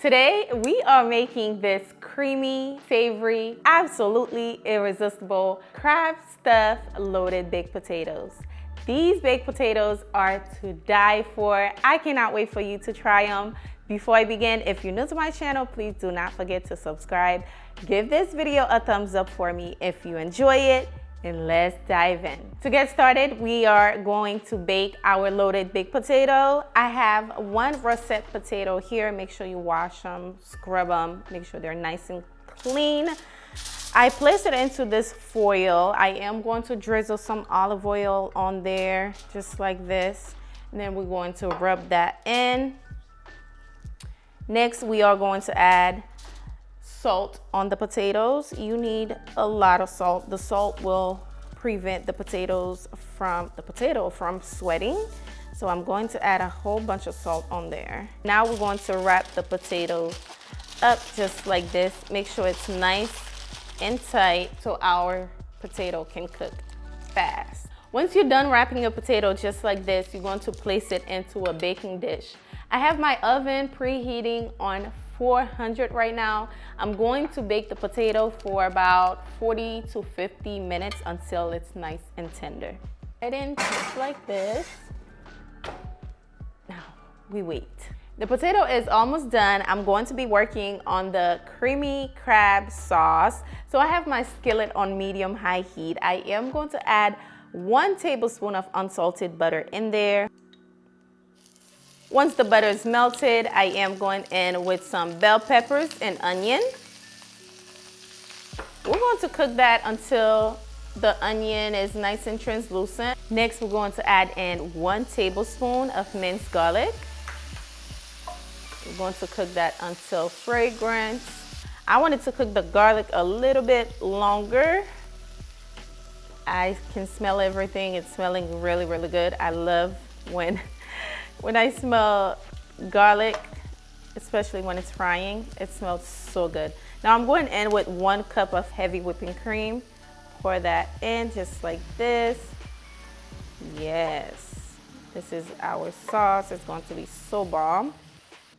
Today, we are making this creamy, savory, absolutely irresistible crab stuffed loaded baked potatoes. These baked potatoes are to die for. I cannot wait for you to try them. Before I begin, if you're new to my channel, please do not forget to subscribe. Give this video a thumbs up for me if you enjoy it, and let's dive in. To get started, we are going to bake our loaded baked potato. I have one russet potato here. Make sure you wash them, scrub them, make sure they're nice and clean. I place it into this foil. I am going to drizzle some olive oil on there, just like this. And then we're going to rub that in. Next, we are going to add salt on the potatoes. You need a lot of salt. The salt will prevent the potato from sweating. So I'm going to add a whole bunch of salt on there. Now we're going to wrap the potato up just like this. Make sure it's nice and tight so our potato can cook fast. Once you're done wrapping your potato just like this, you're going to place it into a baking dish. I have my oven preheating on 400 right now. I'm going to bake the potato for about 40 to 50 minutes until it's nice and tender. Right in just like this. Now we wait. The potato is almost done. I'm going to be working on the creamy crab sauce. So I have my skillet on medium-high heat. I am going to add 1 tablespoon of unsalted butter in there. Once the butter is melted, I am going in with some bell peppers and onion. We're going to cook that until the onion is nice and translucent. Next, we're going to add in 1 tablespoon of minced garlic. We're going to cook that until fragrant. I wanted to cook the garlic a little bit longer. I can smell everything. It's smelling really, really good. I love when I smell garlic, especially when it's frying. It smells so good. Now I'm going in with 1 cup of heavy whipping cream. Pour that in just like this. Yes, this is our sauce. It's going to be so bomb.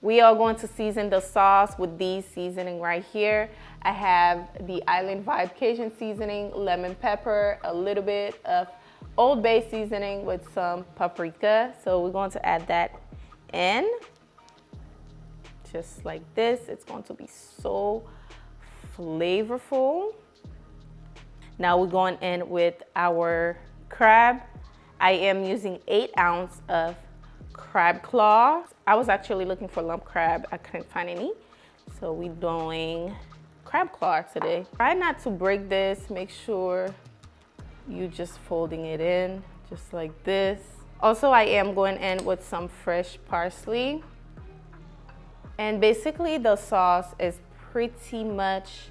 We are going to season the sauce with these seasoning right here. I have the Island Vibe Cajun seasoning, lemon pepper, a little bit of Old Bay seasoning with some paprika. So we're going to add that in just like this. It's going to be so flavorful. Now we're going in with our crab. I am using 8 ounces of crab claw. I was actually looking for lump crab. I couldn't find any. So we're doing crab claw today. Try not to break this. Make sure you just folding it in just like this. Also, I am going in with some fresh parsley. And basically the sauce is pretty much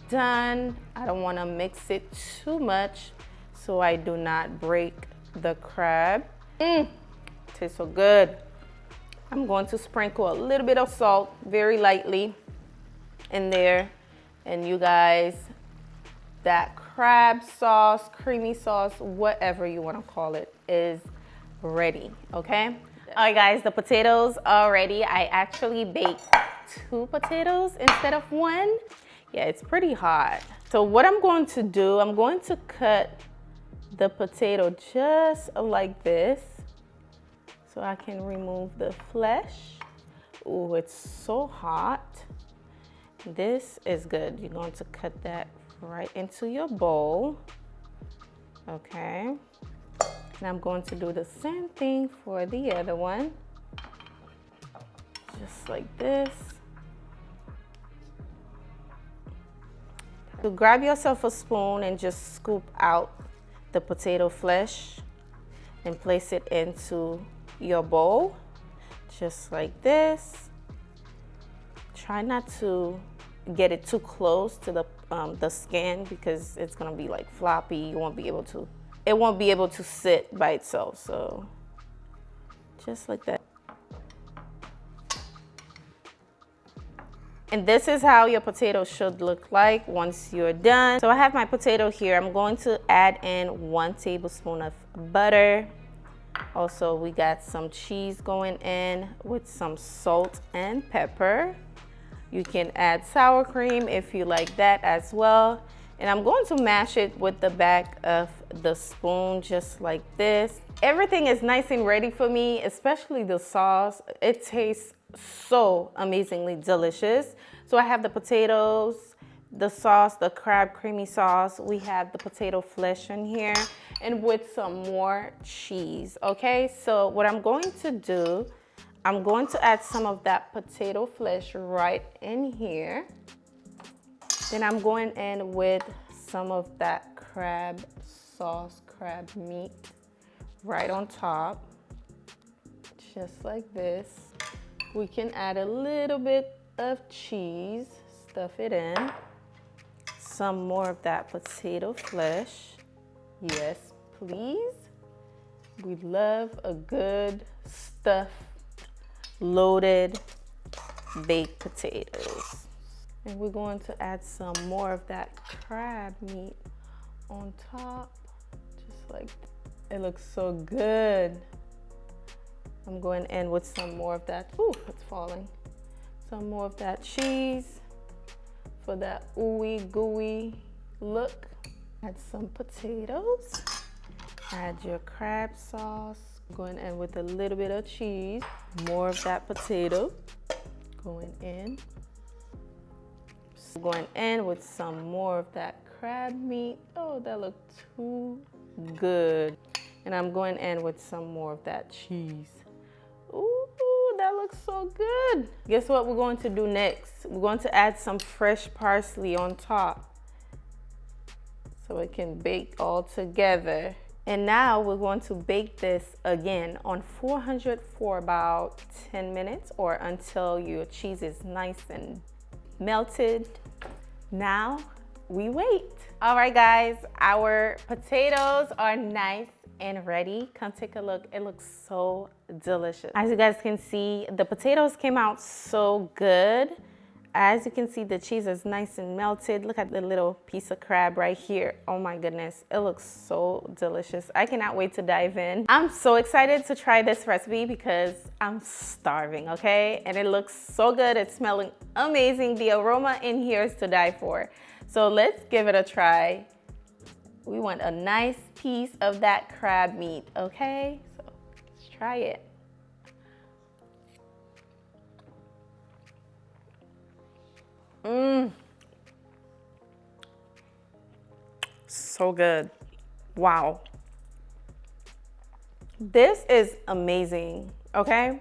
done. I don't want to mix it too much so I do not break the crab. Tastes so good. I'm going to sprinkle a little bit of salt very lightly in there. And you guys, that crab sauce, creamy sauce, whatever you want to call it, is ready, okay? All right, guys, the potatoes are ready. I actually baked 2 potatoes instead of 1. Yeah, it's pretty hot. So what I'm going to do, I'm going to cut the potato just like this so I can remove the flesh. Ooh, it's so hot. This is good. You're going to cut that right into your bowl. Okay. And I'm going to do the same thing for the other one. Just like this. So grab yourself a spoon and just scoop out the potato flesh and place it into your bowl. Just like this. Try not to get it too close to the skin because it's gonna be like floppy. You won't be able to, it won't be able to sit by itself. So just like that. And this is how your potato should look like once you're done. So I have my potato here. I'm going to add in 1 tablespoon of butter. Also, we got some cheese going in with some salt and pepper. You can add sour cream if you like that as well. And I'm going to mash it with the back of the spoon, just like this. Everything is nice and ready for me, especially the sauce. It tastes so amazingly delicious. So I have the potatoes, the sauce, the crab creamy sauce. We have the potato flesh in here, and with some more cheese, okay? So what I'm going to do, I'm going to add some of that potato flesh right in here. Then I'm going in with some of that crab sauce, crab meat, right on top, just like this. We can add a little bit of cheese, stuff it in. Some more of that potato flesh. Yes, please. We love a good stuffed, loaded baked potatoes. And we're going to add some more of that crab meat on top, just like that. It looks so good. I'm going in with some more of that, ooh, it's falling. Some more of that cheese for that ooey gooey look. Add some potatoes. Add your crab sauce. Going in with a little bit of cheese. More of that potato going in. Going in with some more of that crab meat. Oh, that looked too good. And I'm going in with some more of that cheese. Ooh, that looks so good. Guess what we're going to do next? We're going to add some fresh parsley on top so it can bake all together. And now we're going to bake this again on 400 for about 10 minutes or until your cheese is nice and melted. Now we wait. All right, guys, our potatoes are nice and ready. Come take a look. It looks so delicious. As you guys can see, the potatoes came out so good. As you can see, the cheese is nice and melted. Look at the little piece of crab right here. Oh my goodness, it looks so delicious. I cannot wait to dive in. I'm so excited to try this recipe because I'm starving, okay? And it looks so good. It's smelling amazing. The aroma in here is to die for. So let's give it a try. We want a nice piece of that crab meat, okay? So let's try it. So good. Wow. This is amazing, okay?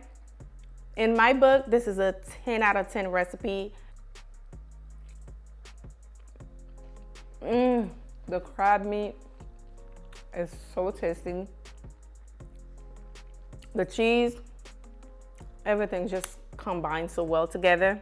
In my book, this is a 10 out of 10 recipe. The crab meat is so tasty. The cheese, everything just combines so well together.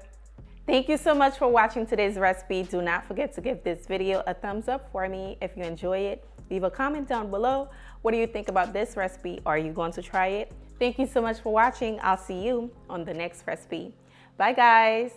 Thank you so much for watching today's recipe. Do not forget to give this video a thumbs up for me if you enjoy it. Leave a comment down below. What do you think about this recipe? Are you going to try it? Thank you so much for watching. I'll see you on the next recipe. Bye, guys.